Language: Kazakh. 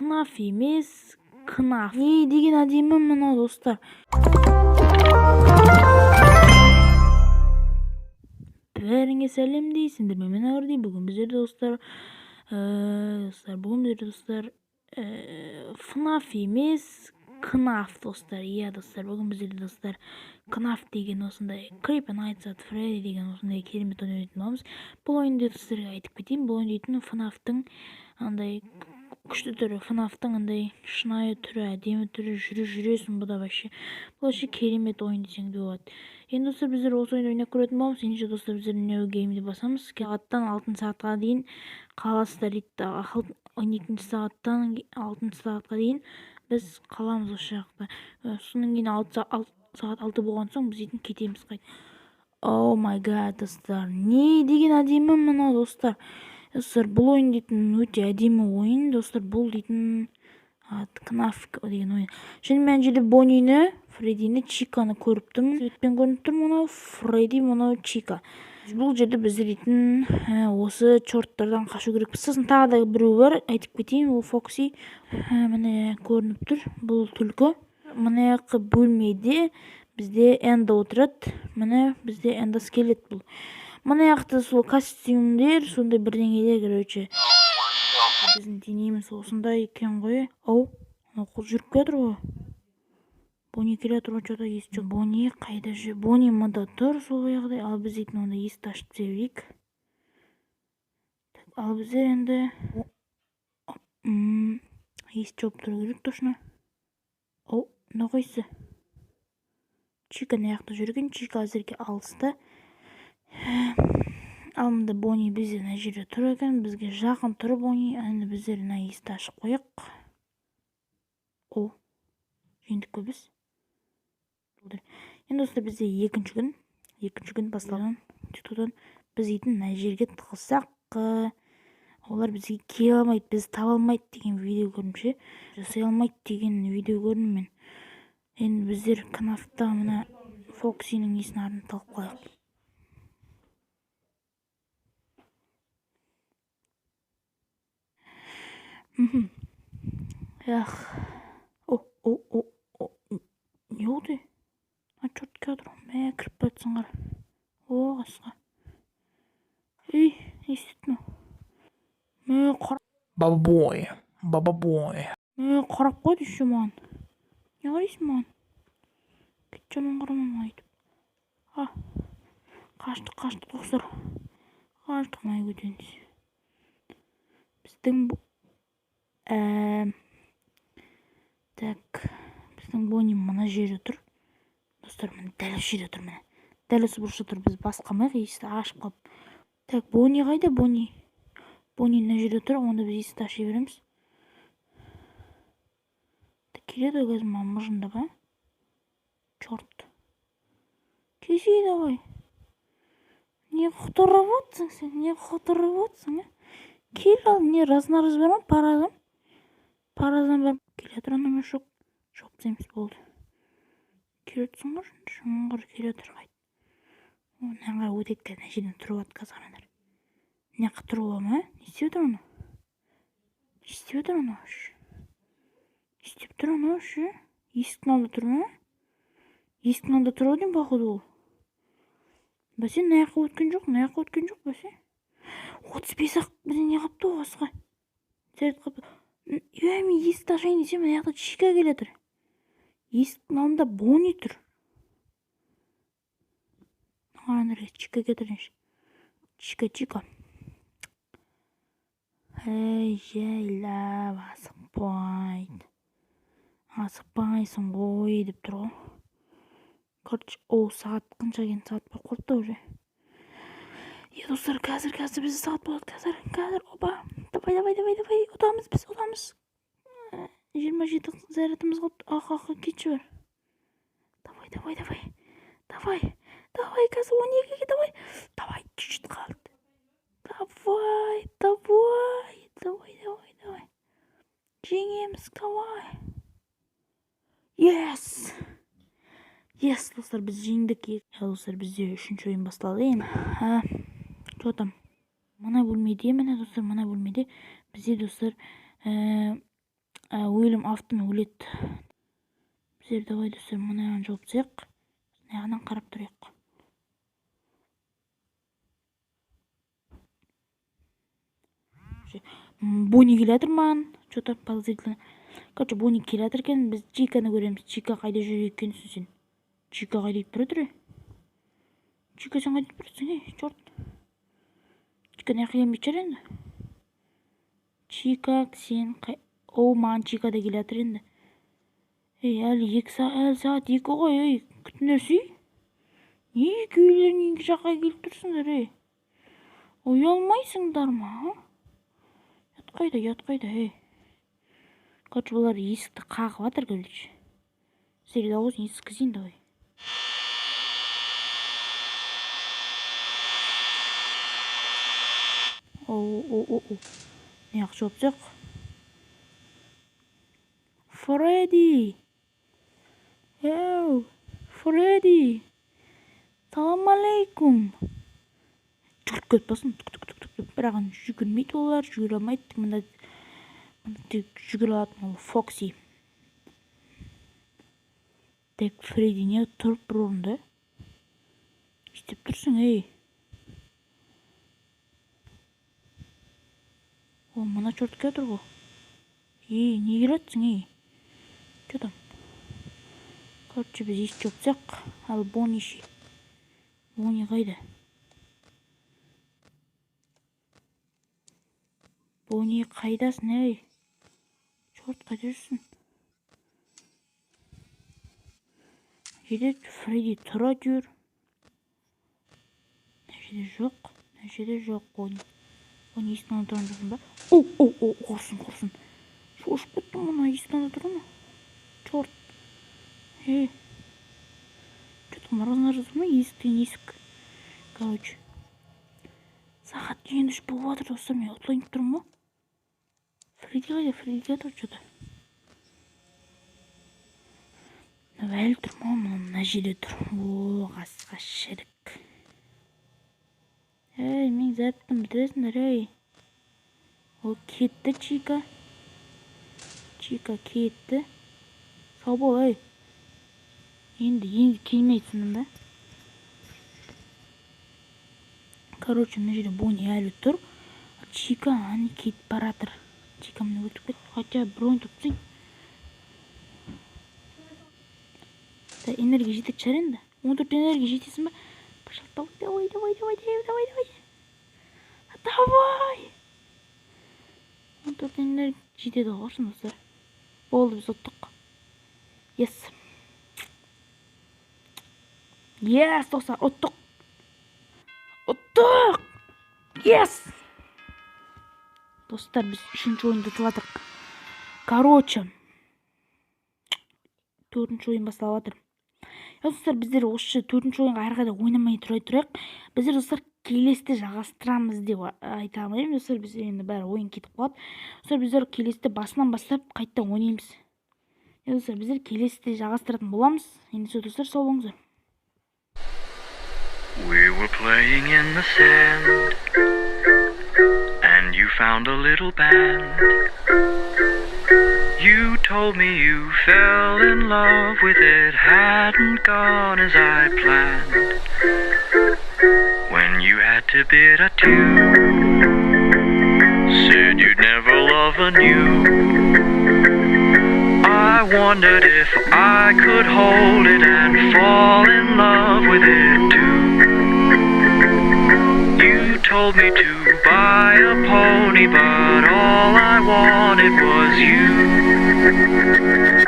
FNAF емес, KNAF. Не деген әдемі мынау достар. Бәріңе сәлем дейсіңдер ме? Мен Ағырдей. Бүгін біздер достар, FNAF емес, KNAF достар. Иә достар, бүгін біздер достар KNAF деген осындай Creep Nights at Freddy деген осындай керемет ойын ойнайтын боламыз. Бұл ойынды достарға айтып кетейін. Бұл ойын дейтін FNAF-тың андай күшті түрі, FNAF-тың андай шынайы түрі, әдемі түрі, жүресің бұда вообще. Бұл вообще керемет ойын десең де болады. Енді достар біздер осы ойынды ойнап көретін боламыз. Ендеше достар біздер New Game'де басамыз. Сағаттан 6 сағатқа дейін қаласыздар дейді. 12 сағаттан 6 сағатқа дейін біз қаламыз осы жақта. Соның кейін 6 болған соң біз дейтін кетеміз қайт. Oh my god достар. Не деген әдемі мынау достар. Достар, бұл ойын дейтін өте әдемі ойын. Достар, бұл дейтін KNAF деген ойын. Және мен жерде Боннині, Фреддині, Чиканы көріп тұрмын. Светпен көрініп тұр мұнау Фредди, мұнау Чика. Бұл жерде біздер дейтін осы чорттардан қашу керекпіз. Сосын тағы да біреу бар, айтып кетейін, ол Фокси. Міне көрініп тұр. Бұл түлкі. Міне бөлмеде бізде Энда отырады. Міне бізде Энда скелет бұл. Мына яқты сол костюмдер, сондай бірдеңелер, короче. Біздің денеміз осындай екен ғой. Ау, қол жүріп кетір ғой. Бонни келе тұр, что-то есть. Бонни қайда жүр? Бонни мұнда тұр, сол яғдай. Ал біз дейтін онда есті ашып жіберейік. Ал біздер енді есті жауып тұру керек точно. Ау, не қойсы? Чика не яқты жүрген, Чика әзірге алысты. Ал мұнда Бонни бізде мына жерде тұр екен, бізге жақын тұр Бонни. Енді біздер мына есті ашып қояқ. О, жеңдік қой біз. Енді достар бізде екінші күн басталған. Біз дейтін мына жерге тығылсақ, олар бізге келе алмайды, біз таба алмайды деген видео көрдім. Жасай алмайды деген видео көрдім мен. Енді біздер KNAF-та мына Фоксиның есін арын тығып қояқ. Ях. Не oldu? Çort kadro. Kırıp batsın qara. Qasqa. Еститме. Baba boy. Qarab qo'ydi shu ma'an. Ne qaraysan ma'an? Ketchaman qaramam aytib. Qaçtık dostlar. Qaçtık ma'y көтеніз. Біздің біздің Бонни мына жерде тұр. Достар, міне дәл осы жерде тұр, міне. Дәл осы бұрышта тұр, біз басқамайық, есікті ашып қалып. Так, Бонни қайда? Бонни мына жерде тұр, онда біз есікті аша береміз. Келеді ғой қазір маған мұржындап, Чорт. Келсей давай. Не құтырып отырсың сен? Кел ал, не разнарыз бар ма? Паразан бар. Келе тұр, анам жоқ дейміз болды. Келе тұрсың ғой, шыңғыр келе тұр қайт. Наңға өтеткен жерден тұрып ат қазғандар. Не қытыру ма? Не істеп тұр ана ұшы? Есіктің алды тұр ма? Есіктің алды тұр дейм бақыды ол. Бәсе, наяққа өткен жоқ бәсе. 35-ақ бізде не қапты оғасыға. Сәрет қапты. Мен есікті ашайын десем, мына жақта Чика келе тұр. Есіктің алдында Бонни тұр. Қараңдар, Чика кетірінші. Чика. Жайлап асықпайсың ғой деп тұр ғой. Короче, сағат қанша екен, сағат болып қалыпты уже. Достар, қазір бізде сағат болады, қазір, опа. Давай, ұтамыз. 27 зарядымыз қалыпты, кетші бар. Давай, қазір 12-ге, давай, чуть қалды. Давай. Жеңеміз, давай. Yes, достар, біз жеңдік. Достар, бізде 3-ші ойын басталды енді. Что там? Мына бөлмеде бізде достар өлім автомат өлет. Біздер давай достар мынаған жауап жасайық. Мынаған қарап тұрайық. Бони келатыр маған. Что-то подозрительно. Короче, Бони келатыр екен. Біз Чиканы көреміз. Чика қайда жүр екенсің сен? Чика қайда кетіп бара? Чика сен қайда кетіп барсың? Черт. Чика не қиямет шығар енді? Чика сен маған Чика да келатыр енді. Әлі сағат 2 ғой. Күтіңдерсей? Не екеулерің екі жаққа келіп тұрсыңдар? Ұялмайсыңдар ма? Ятқайда. Короче, бұлар есікті қағып атыр, короче. Сіздер де осыны ескізейін, давай. Не ақ жауап жоқ. Фредди! Фредди! Салам алейкум! Жүгіріп көт басын. Біраған жүгірмейді олар, жүгіре алмайды. Мында тек жүгіре алатын ол Фокси. Тек Фредди не тұрып бір орында? Істеп тұрсың, Мына чорт келатыр ғой. Не келатсың, Че там? Короче, біз еш жопсақ. Ал Бони ше. Бони қайда? Бони қайдасың, Чорт қайда жүрсің? Жерде Фредди тұра жүр. Нәжеде жоқ Бони. Бони есін ана тұрған жоқсын ба? Құрсын. Шошып кеттім мұна есін ана тұрған. Чорт. Что-то морозно жазды ма? Есік. Короче. Сағат дейін 3 болып жатыр достар, мен ұтылайын тұрмын ма? Фредди жатыр что-то. Әлі тұрмын, мына жерде тұр. Қасқа шірік. Мен зәрттім бітіресіңдер, Ол кетті, Чика. Чика кетті. Сау бол, Енді келмейсің, да? Короче, мына жерде Бони әлі тұр. Чика аны кетіп баратыр. Чика мені өтіп кетті. Хотя бронь тұпсың. Энергия жетек шығар енді. 14 энергия жетесің ба? Пожалуйста, давай. Давай! 14 энергия жетеді ғой, достар. Болды, біз ұттық. Yes, достар, ұттық. Достар, біз 3-ші ойынды ұтып жатырық. Короче, 4-ші ойын басталып жатыр. Достар, біздер осы 4-ші ойынға әрі қарай ойнамай тұрайық. Біздер достар келесіде жалғастырамыз деп айта алмаймын. Достар, біз енді бәрі ойын кетіп қалады. Достар, біздер келесіде басынан бастап қайттан ойнаймыз. Достар, біздер келесіде жалғастыратын боламыз. Енді достар, сау болыңыздар. We were playing in the sand, and you found a little band. You told me you fell in love with it, hadn't gone as I planned. When you had to bid adieu, said you'd never love anew. I wondered if I could hold it and fall in love with it too. You told me to buy a pony, but all I wanted was you.